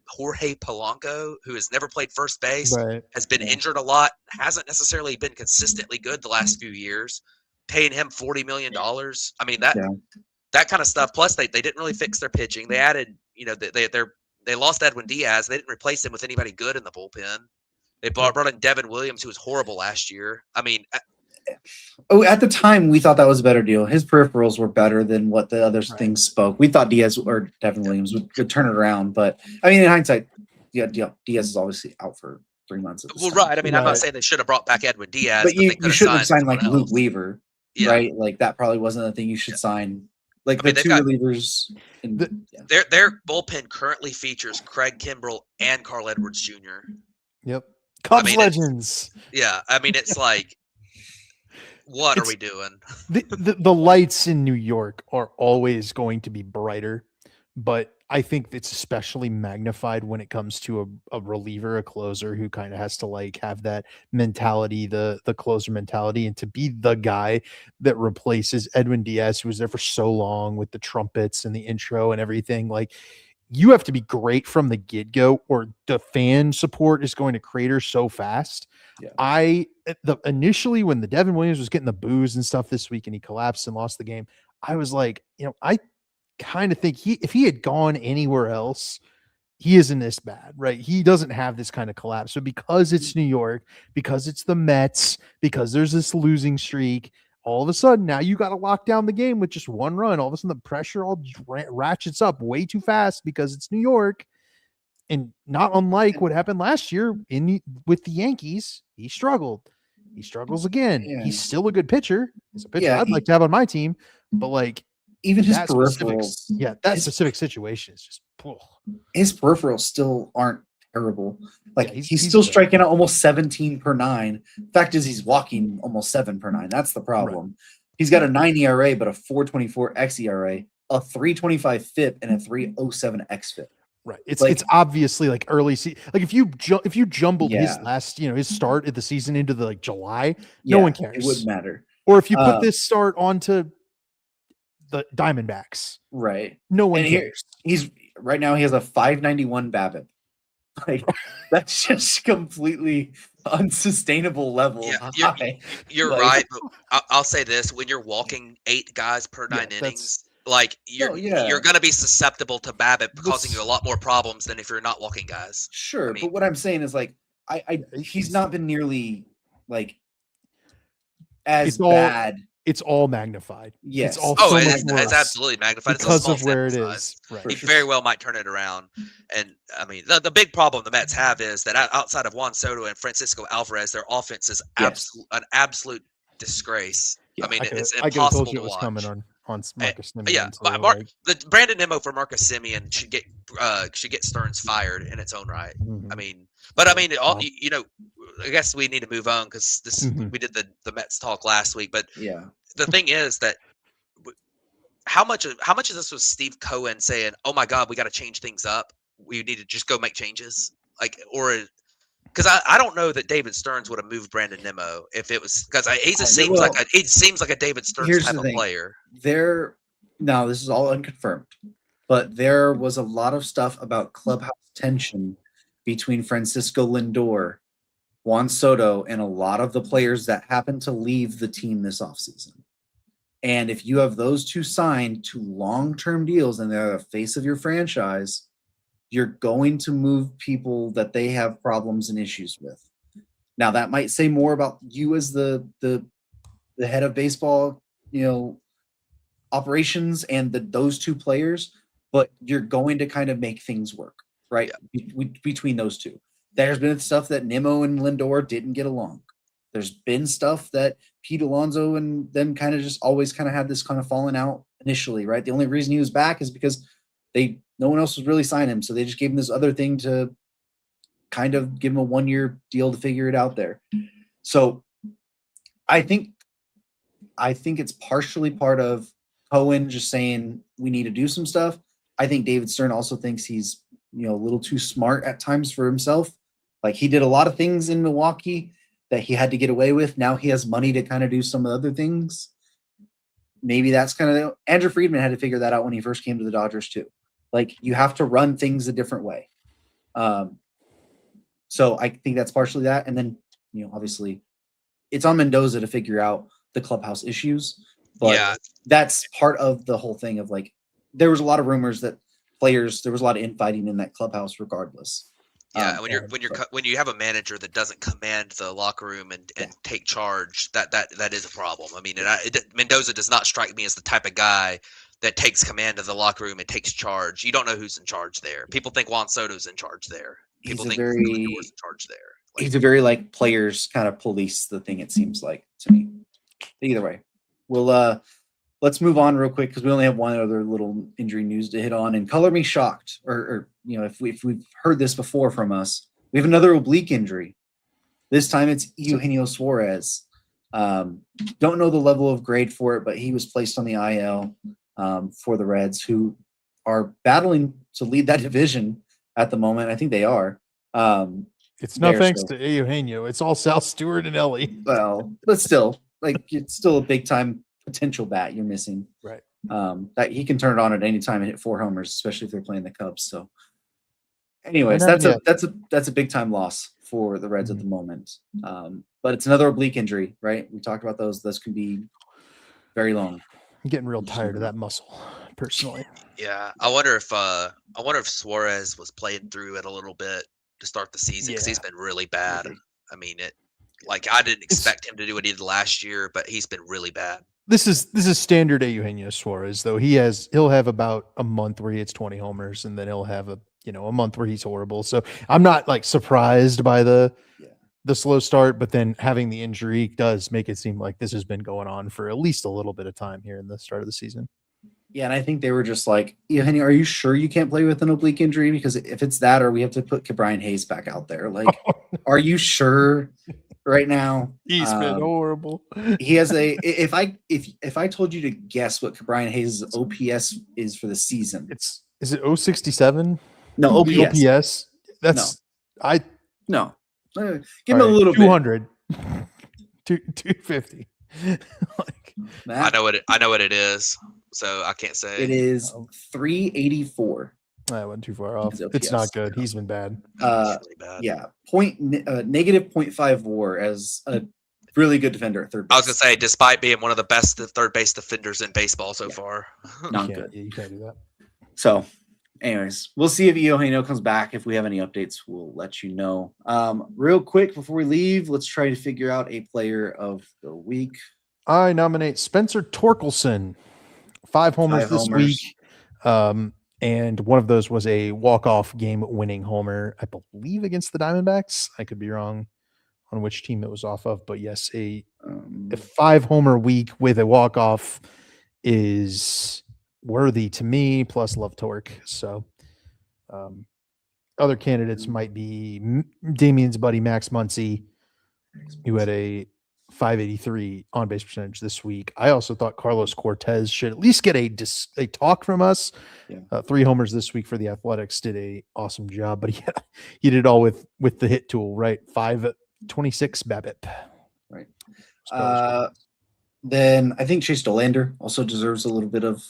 Jorge Polanco, who has never played first base, has been injured a lot, hasn't necessarily been consistently good the last few years. Paying him $40 million, I mean that kind of stuff. Plus, they didn't really fix their pitching. They added, they lost Edwin Diaz. They didn't replace him with anybody good in the bullpen. They brought in Devin Williams, who was horrible last year. I mean. At the time, we thought that was a better deal. His peripherals were better than what the other things spoke. We thought Diaz or Devin Williams would turn it around, but I mean, in hindsight, Diaz is obviously out for 3 months. I mean, I'm not saying they should have brought back Edwin Diaz, but you shouldn't have signed like Luke Weaver, right? Like that probably wasn't the thing you should sign. Like the two relievers. Their bullpen currently features Craig Kimbrell and Carl Edwards Jr. Yep, Cubs legends. I mean, it's like. What are we doing? The lights in New York are always going to be brighter, but I think it's especially magnified when it comes to a reliever, a closer who kind of has to like have that mentality, the closer mentality, and to be the guy that replaces Edwin Diaz, who was there for so long with the trumpets and the intro and everything. Like, you have to be great from the get-go or the fan support is going to crater so fast. Initially when the Devin Williams was getting the boos and stuff this week and he collapsed and lost the game, I was like, I kind of think if he had gone anywhere else, he isn't this bad, right? He doesn't have this kind of collapse. So because it's New York, because it's the Mets, because there's this losing streak, all of a sudden now you got to lock down the game with just one run. All of a sudden the pressure all ratchets up way too fast because it's New York. And not unlike what happened last year with the Yankees, he struggled. He struggles again. Yeah. He's still a good pitcher. He's a pitcher Yeah, I'd like to have on my team, but like even his that peripherals, specific situation is just his peripherals still aren't terrible. Like Yeah, he's still striking out almost 17 per 9. Fact is, he's walking almost 7 per 9. That's the problem. Right. He's got a 9 ERA, but a 4.24 xERA, a 3.25 FIP, and a 3.07 xFIP. Right. It's obviously like early like if you jumbled his Yeah. last, his start of the season into the like July, no one cares. It wouldn't matter. Or if you put this start onto the Diamondbacks, Right. no one And cares. He's right now he has a 591 BABIP. Like that's just completely unsustainable level. Yeah, you're Like- right. But I'll say this: when you're walking 8 guys per 9 innings, like you're going to be susceptible to BABIP causing you a lot more problems than if you're not walking guys. Sure, I mean- but what I'm saying is like he's not been nearly like as bad. It's all magnified. Yes. It's all Oh, so much it's worse absolutely magnified. because it's a small of where it sample is. size. Right. He very well might turn it around. And I mean, the big problem the Mets have is that outside of Juan Soto and Francisco Alvarez, their offense is an absolute disgrace. Yeah, I mean, it's I could have impossible told you to it was watch. coming on Marcus Semien. Yeah, so, the Brandon Nimmo for Marcus Semien should get Stearns fired in its own right. Mhm. I mean, but I mean, I guess we need to move on because we did the Mets talk last week. But Yeah. the thing is that how much of this was Steve Cohen saying, "Oh my God, we got to change things up. We need to just go make changes," or because I don't know that David Stearns would have moved Brandon Nimmo if it was because it seems like a David Stearns type of player. Now this is all unconfirmed, but there was a lot of stuff about clubhouse tension between Francisco Lindor, Juan Soto, and a lot of the players that happened to leave the team this offseason. And if you have those two signed to long-term deals and they're the face of your franchise, you're going to move people that they have problems and issues with. Now that might say more about you as the head of baseball, operations and those two players, but you're going to kind of make things work, right? Between those two. There's been stuff that Nimmo and Lindor didn't get along. There's been stuff that Pete Alonso and them kind of just always kind of had this kind of falling out initially, right? The only reason he was back is because no one else was really signing him. So they just gave him this other thing to kind of give him a 1-year deal to figure it out there. So I think it's partially part of Cohen just saying we need to do some stuff. I think David Stern also thinks he's, a little too smart at times for himself. Like he did a lot of things in Milwaukee that he had to get away with. Now he has money to kind of do some of the other things. Maybe that's kind of Andrew Friedman had to figure that out when he first came to the Dodgers too. Like you have to run things a different way. So I think that's partially that. And then, obviously it's on Mendoza to figure out the clubhouse issues, but that's part of the whole thing of like, there was a lot of rumors that there was a lot of infighting in that clubhouse regardless. Yeah, when you have a manager that doesn't command the locker room and take charge, that is a problem. I mean, Mendoza does not strike me as the type of guy that takes command of the locker room and takes charge. You don't know who's in charge there. People think Juan Soto's in charge there. People think Lindor's in charge there. He's a very players kind of police the thing. It seems like to me. Either way, we'll let's move on real quick because we only have one other little injury news to hit on. And color me shocked, or if we've heard this before from us, we have another oblique injury. This time it's Eugenio Suarez. Don't know the level of grade for it, but he was placed on the IL for the Reds, who are battling to lead that division at the moment. I think they are. It's no thanks to Eugenio. It's all Sal Stewart and Ellie. Well, but still, it's still a big time potential bat you're missing. Right. That he can turn it on at any time and hit 4 homers, especially if they're playing the Cubs. So anyways, that's a big time loss for the Reds at the moment. But it's another oblique injury, right? We talked about those. Those can be very long. I'm getting real tired of that muscle, personally. Yeah, I wonder if Suarez was playing through it a little bit to start the season because he's been really bad. I mean, I didn't expect him to do what he did last year, but he's been really bad. This is standard Eugenio Suarez, though. He'll have about a month where he hits 20 homers, and then he'll have a month where he's horrible. So I'm not like surprised by the slow start, but then having the injury does make it seem like this has been going on for at least a little bit of time here in the start of the season. Yeah, and I think they were just like, Eugenio, are you sure you can't play with an oblique injury? Because if it's that, or we have to put Brian Hayes back out there, like, are you sure right now? He's been horrible. He has if I told you to guess what Brian Hayes' OPS is for the season, is it 067? No, OPS. OPS. That's no. Give him a little 200. 250. Like, I know what it is, so I can't say. It is 384. I went too far off. It's not good. He's been bad. Really bad. Yeah, negative 0.5 WAR as a really good defender at third base. I was gonna say, despite being one of the best third base defenders in baseball so far, not good. You can't do that. So, anyways, we'll see if Eugenio comes back. If we have any updates, we'll let you know. Real quick before we leave, let's try to figure out a player of the week. I nominate Spencer Torkelson. 5 homers this week. And one of those was a walk-off game-winning homer, I believe, against the Diamondbacks. I could be wrong on which team it was off of, but yes, a 5-homer week with a walk-off is worthy to me, plus love torque. So other candidates might be Damien's buddy Max Muncy, who had a 583 on base percentage this week. I also thought Carlos Cortez should at least get a talk from us. 3 homers this week for the Athletics, did a awesome job, but he did it all with the hit tool, right? 526 BABIP. Right. Then I think Chase Dolander also deserves a little bit of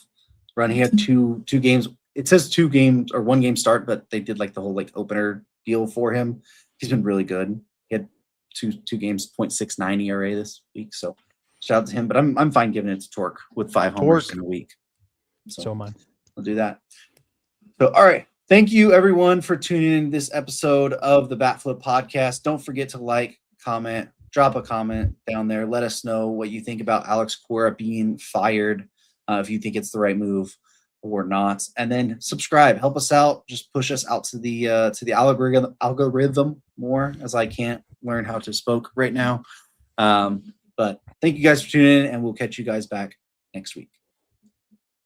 run. He had two games. It says 2 games or 1 game start, but they did like the whole opener deal for him. He's been really good. He had two games, 0.69 ERA this week. So shout out to him, but I'm fine giving it to Torque with 5 homers in a week. So am I. We'll do that. So, all right. Thank you everyone for tuning in to this episode of the Bat Flip Podcast. Don't forget to comment, drop a comment down there. Let us know what you think about Alex Cora being fired, if you think it's the right move or not. And then subscribe, help us out, just push us out to the algorithm more, as I can't learn how to spoke right now. But thank you guys for tuning in, and we'll catch you guys back next week.